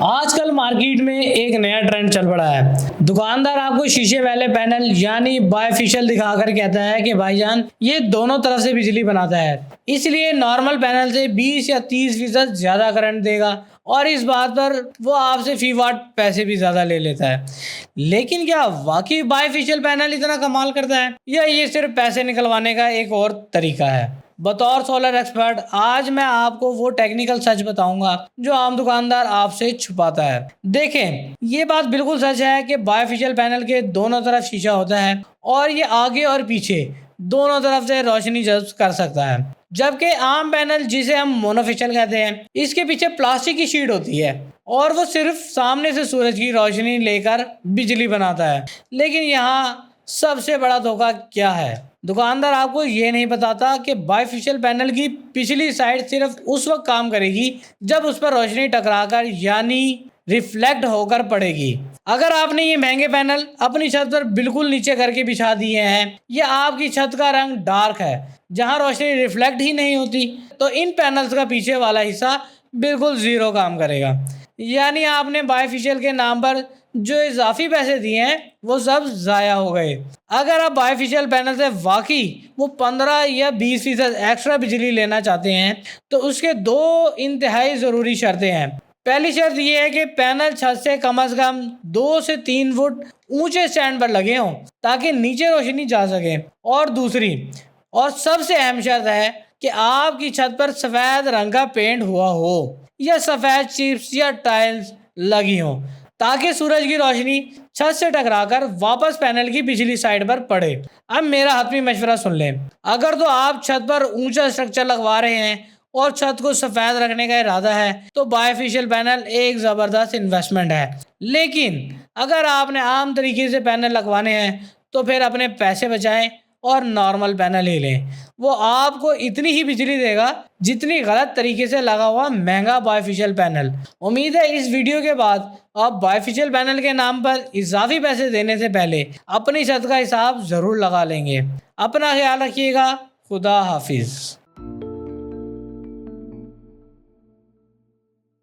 आजकल मार्केट में एक नया ट्रेंड चल पड़ा है। दुकानदार आपको शीशे वाले पैनल यानी बायफेशियल दिखाकर कहता है कि भाईजान ये दोनों तरफ से बिजली बनाता है, इसलिए नॉर्मल पैनल से 20 या 30% ज्यादा करंट देगा और इस बात पर वो आपसे फी वाट पैसे भी ज्यादा ले लेता है। लेकिन क्या वाकई बायफेशियल पैनल इतना कमाल करता है या ये सिर्फ पैसे निकलवाने का एक और तरीका है? बतौर सोलर एक्सपर्ट आज मैं आपको वो टेक्निकल सच बताऊंगा जो आम दुकानदार आपसे छुपाता है। देखें, ये बात बिल्कुल सच है कि बायफेशियल पैनल के दोनों तरफ शीशा होता है और ये आगे और पीछे दोनों तरफ से रोशनी जज्ब कर सकता है, जबकि आम पैनल जिसे हम मोनोफेशियल कहते हैं इसके पीछे प्लास्टिक की शीट होती है और वो सिर्फ सामने से सूरज की रोशनी लेकर बिजली बनाता है। लेकिन यहाँ सबसे बड़ा धोखा क्या है? दुकानदार आपको ये नहीं बताता कि बायफेशियल पैनल की पिछली साइड सिर्फ उस वक्त काम करेगी जब उस पर रोशनी टकराकर यानी रिफ्लेक्ट होकर पड़ेगी। अगर आपने ये महंगे पैनल अपनी छत पर बिल्कुल नीचे करके बिछा दिए हैं या आपकी छत का रंग डार्क है जहां रोशनी रिफ्लेक्ट ही नहीं होती, तो इन पैनल्स का पीछे वाला हिस्सा बिल्कुल जीरो काम करेगा। यानी आपने बायफेशियल के नाम पर जो इजाफी पैसे दिए हैं वो सब ज़ाया हो गए। अगर आप बायफेशियल पैनल से वाकई वो 15 या 20% एक्स्ट्रा बिजली लेना चाहते हैं तो उसके दो इंतहाई ज़रूरी शर्तें हैं। पहली शर्त यह है कि पैनल छत से कम 2 से 3 फुट ऊंचे स्टैंड पर लगे हों ताकि नीचे रोशनी जा सके। और दूसरी और सबसे अहम शर्त है कि आपकी छत पर सफ़ेद रंग का पेंट हुआ हो या सफ़ेद चिप्स या टाइल्स लगी हो ताकि सूरज की रोशनी छत से टकराकर वापस पैनल की पिछली साइड पर पड़े। अब मेरा हतमी मशवरा सुन लें। अगर तो आप छत पर ऊंचा स्ट्रक्चर लगवा रहे हैं और छत को सफ़ेद रखने का इरादा है तो बायफेशियल पैनल एक ज़बरदस्त इन्वेस्टमेंट है। लेकिन अगर आपने आम तरीके से पैनल लगवाने हैं तो फिर अपने पैसे बचाएं और नॉर्मल पैनल ही लें। वो आपको इतनी ही बिजली देगा जितनी गलत तरीके से लगा हुआ महंगा बायफेशियल पैनल। उम्मीद है इस वीडियो के बाद आप बायफेशियल पैनल के नाम पर इजाफी पैसे देने से पहले अपनी छत का हिसाब ज़रूर लगा लेंगे। अपना ख्याल रखिएगा। खुदा हाफिज़।